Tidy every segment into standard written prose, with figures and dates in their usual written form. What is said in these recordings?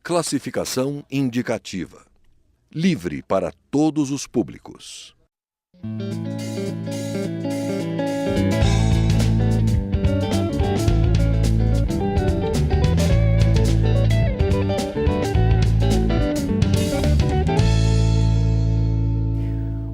Classificação indicativa. Livre para todos os públicos.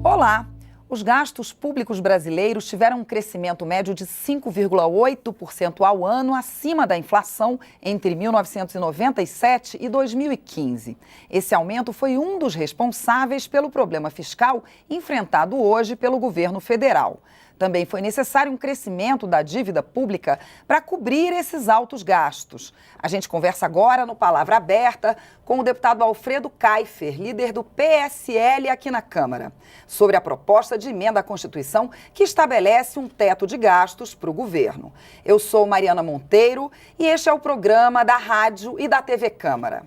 Olá! Os gastos públicos brasileiros tiveram um crescimento médio de 5,8% ao ano, acima da inflação entre 1997 e 2015. Esse aumento foi um dos responsáveis pelo problema fiscal enfrentado hoje pelo governo federal. Também foi necessário um crescimento da dívida pública para cobrir esses altos gastos. A gente conversa agora no Palavra Aberta com o deputado Alfredo Kaifer, líder do PSL aqui na Câmara, sobre a proposta de emenda à Constituição que estabelece um teto de gastos para o governo. Eu sou Mariana Monteiro e este é o programa da Rádio e da TV Câmara.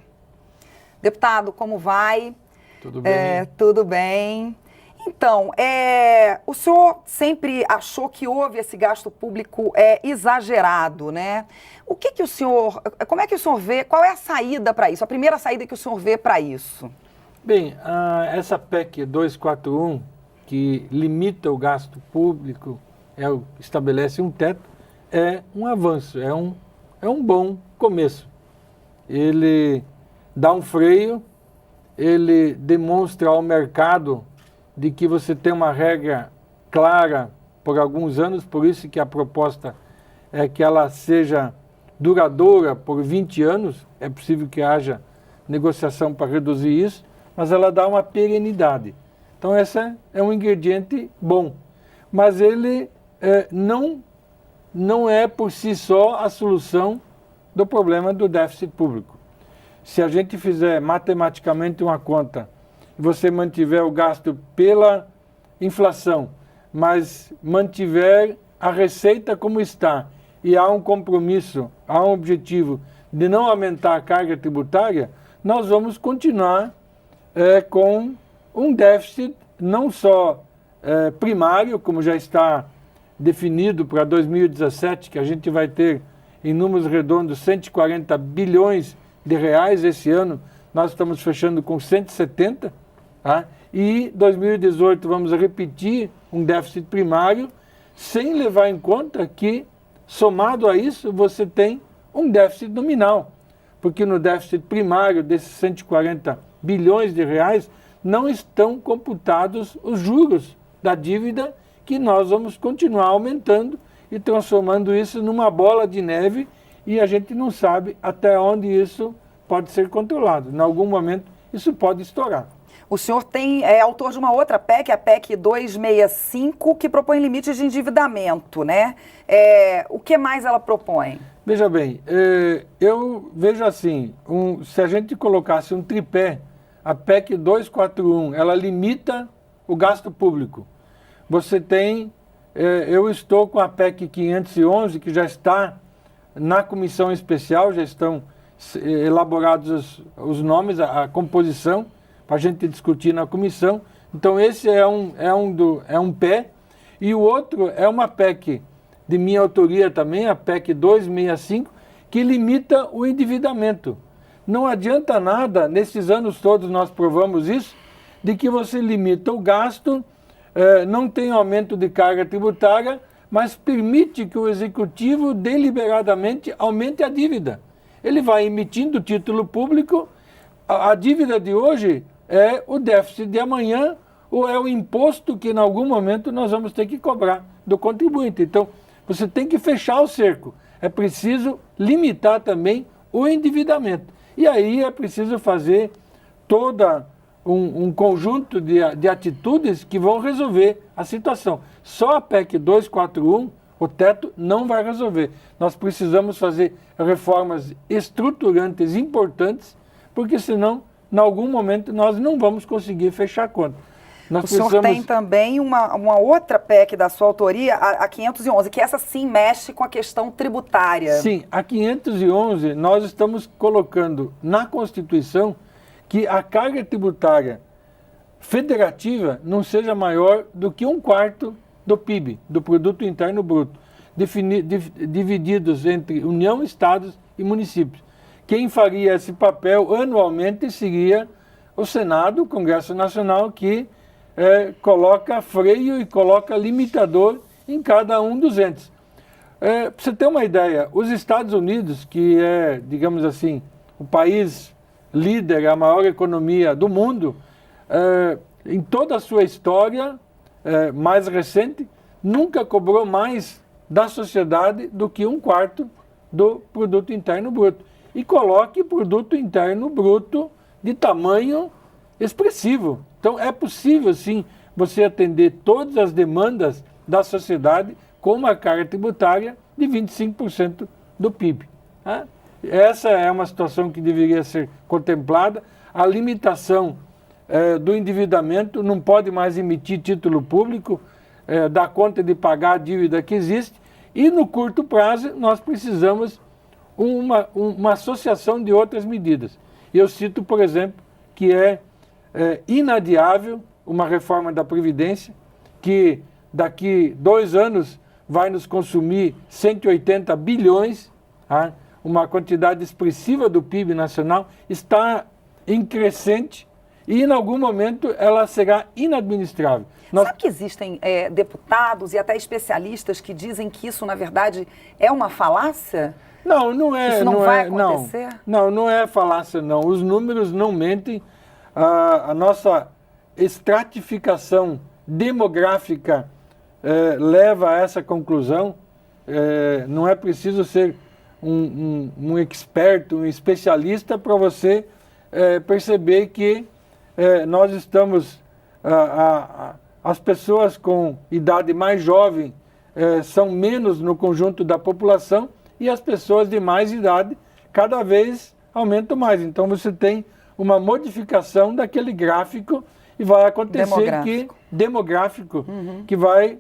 Deputado, como vai? Tudo bem. Tudo bem. Então, o senhor sempre achou que houve esse gasto público exagerado, né? Como é que o senhor vê, qual é a saída para isso, a primeira saída que o senhor vê para isso? Bem, essa PEC 241, que limita o gasto público, estabelece um teto, é um avanço, é um bom começo. Ele dá um freio, ele demonstra ao mercado de que você tem uma regra clara por alguns anos, por isso que a proposta é que ela seja duradoura por 20 anos, é possível que haja negociação para reduzir isso, mas ela dá uma perenidade. Então esse é um ingrediente bom, mas ele não é por si só a solução do problema do déficit público. Se a gente fizer matematicamente uma conta, você mantiver o gasto pela inflação, mas mantiver a receita como está, e há um compromisso, há um objetivo de não aumentar a carga tributária, nós vamos continuar com um déficit não só primário, como já está definido para 2017, que a gente vai ter em números redondos 140 bilhões de reais esse ano, nós estamos fechando com 170, tá? E 2018 vamos repetir um déficit primário, sem levar em conta que, somado a isso, você tem um déficit nominal, porque no déficit primário desses 140 bilhões de reais não estão computados os juros da dívida, que nós vamos continuar aumentando e transformando isso numa bola de neve, e a gente não sabe até onde isso pode ser controlado. Em algum momento isso pode estourar. O senhor é autor de uma outra PEC, a PEC 265, que propõe limites de endividamento, né? O que mais ela propõe? Veja bem, eu vejo assim, se a gente colocasse um tripé, a PEC 241, ela limita o gasto público. Você tem, eu estou com a PEC 511, que já está na comissão especial, já estão elaborados os nomes, a composição, para a gente discutir na comissão. Então esse é um pé, e o outro é uma PEC de minha autoria também, a PEC 265, que limita o endividamento. Não adianta nada, nesses anos todos nós provamos isso, de que você limita o gasto, não tem aumento de carga tributária, mas permite que o executivo deliberadamente aumente a dívida. Ele vai emitindo título público, a dívida de hoje é o déficit de amanhã, ou é o imposto que em algum momento nós vamos ter que cobrar do contribuinte. Então, você tem que fechar o cerco. É preciso limitar também o endividamento. E aí é preciso fazer todo um conjunto de atitudes que vão resolver a situação. Só a PEC 241, o teto, não vai resolver. Nós precisamos fazer reformas estruturantes importantes, porque senão, em algum momento, nós não vamos conseguir fechar a conta. O senhor tem também uma outra PEC da sua autoria, a 511, que essa sim mexe com a questão tributária. Sim, a 511 nós estamos colocando na Constituição que a carga tributária federativa não seja maior do que 1/4 do PIB, do Produto Interno Bruto, divididos entre União, Estados e municípios. quem faria esse papel anualmente seria o Senado, o Congresso Nacional, que coloca freio e coloca limitador em cada um dos entes. Para você ter uma ideia, os Estados Unidos, que é, digamos assim, o país líder, a maior economia do mundo, em toda a sua história mais recente, nunca cobrou mais da sociedade do que 1/4 do produto interno bruto. E coloque produto interno bruto de tamanho expressivo. Então é possível sim você atender todas as demandas da sociedade com uma carga tributária de 25% do PIB. Né? Essa é uma situação que deveria ser contemplada. A limitação do endividamento, não pode mais emitir título público, dar conta de pagar a dívida que existe, e no curto prazo nós precisamos uma associação de outras medidas. Eu cito, por exemplo, que é inadiável uma reforma da Previdência, que daqui 2 anos vai nos consumir 180 bilhões, uma quantidade expressiva do PIB nacional, está em crescente e em algum momento ela será inadministrável. Sabe que existem deputados e até especialistas que dizem que isso, na verdade, é uma falácia? Não, não é. Isso não vai acontecer? Não é falácia, não. Os números não mentem. A nossa estratificação demográfica leva a essa conclusão. Não é preciso ser um expert, um especialista para você perceber que nós estamos... as pessoas com idade mais jovem são menos no conjunto da população e as pessoas de mais idade cada vez aumentam mais. Então você tem uma modificação daquele gráfico e vai acontecer demográfico, que vai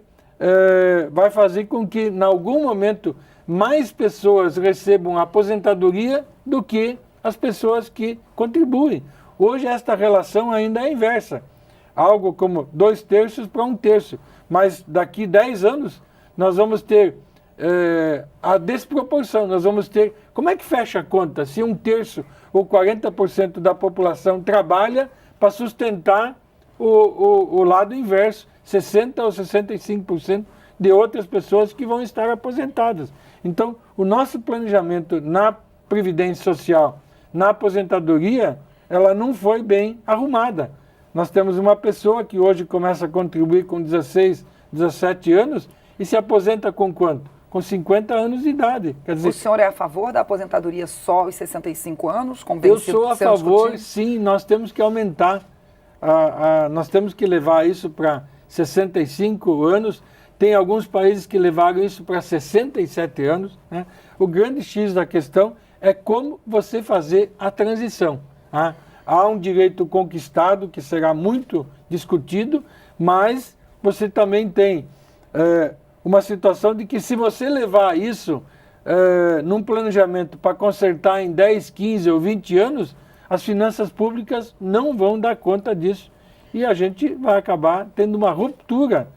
fazer com que, em algum momento, mais pessoas recebam aposentadoria do que as pessoas que contribuem. Hoje esta relação ainda é inversa, algo como 2/3 para 1/3, mas daqui 10 anos nós vamos ter a desproporção, nós vamos ter... Como é que fecha a conta se 1/3 ou 40% da população trabalha para sustentar o lado inverso, 60% ou 65% de outras pessoas que vão estar aposentadas? Então, o nosso planejamento na Previdência Social, na aposentadoria, ela não foi bem arrumada. Nós temos uma pessoa que hoje começa a contribuir com 16, 17 anos e se aposenta com quanto? Com 50 anos de idade. Quer dizer, o senhor é a favor da aposentadoria só aos 65 anos? Eu sou a favor, sim. Nós temos que aumentar, nós temos que levar isso para 65 anos. Tem alguns países que levaram isso para 67 anos. Né? O grande X da questão é como você fazer a transição. Há um direito conquistado que será muito discutido, mas você também tem uma situação de que se você levar isso num planejamento para consertar em 10, 15 ou 20 anos, as finanças públicas não vão dar conta disso e a gente vai acabar tendo uma ruptura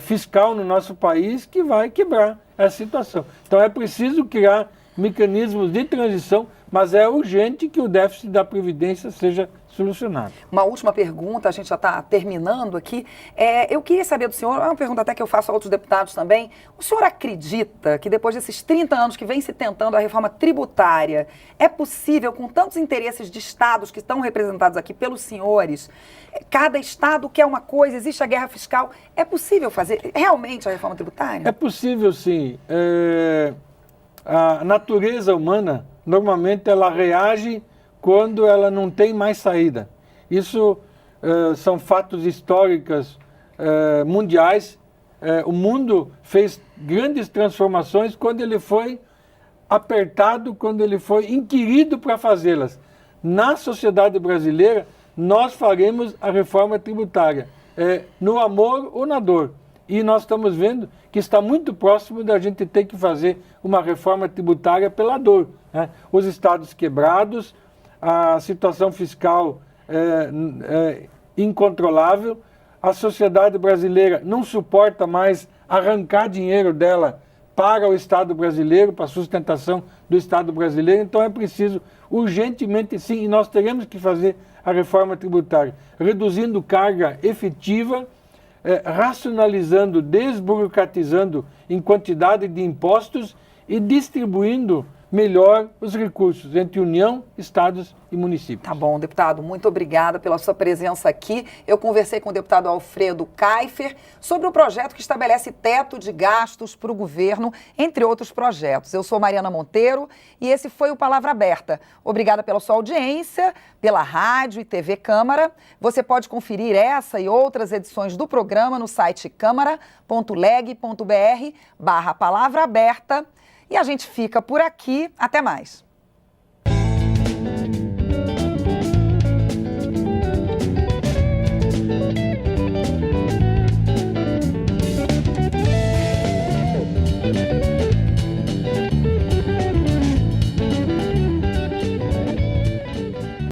fiscal no nosso país que vai quebrar essa situação. Então é preciso criar mecanismos de transição, mas é urgente que o déficit da Previdência seja solucionado. Uma última pergunta, a gente já está terminando aqui. Eu queria saber do senhor, é uma pergunta até que eu faço a outros deputados também. O senhor acredita que depois desses 30 anos que vem se tentando a reforma tributária, é possível, com tantos interesses de estados que estão representados aqui pelos senhores, cada estado quer uma coisa, existe a guerra fiscal, é possível fazer realmente a reforma tributária? É possível, sim. A natureza humana, normalmente, ela reage quando ela não tem mais saída. Isso são fatos históricos mundiais. O mundo fez grandes transformações quando ele foi apertado, quando ele foi inquirido para fazê-las. Na sociedade brasileira, nós faremos a reforma tributária, no amor ou na dor. E nós estamos vendo que está muito próximo da gente ter que fazer uma reforma tributária pela dor. Né? Os estados quebrados, a situação fiscal incontrolável, a sociedade brasileira não suporta mais arrancar dinheiro dela para o Estado brasileiro, para a sustentação do Estado brasileiro. Então é preciso urgentemente, sim, e nós teremos que fazer a reforma tributária, reduzindo carga efetiva, racionalizando, desburocratizando em quantidade de impostos e distribuindo melhor os recursos entre União, Estados e municípios. Tá bom, deputado, muito obrigada pela sua presença aqui. Eu conversei com o deputado Alfredo Kaifer sobre o projeto que estabelece teto de gastos para o governo, entre outros projetos. Eu sou Mariana Monteiro e esse foi o Palavra Aberta. Obrigada pela sua audiência, pela rádio e TV Câmara. Você pode conferir essa e outras edições do programa no site câmara.leg.br/palavra aberta. E a gente fica por aqui. Até mais.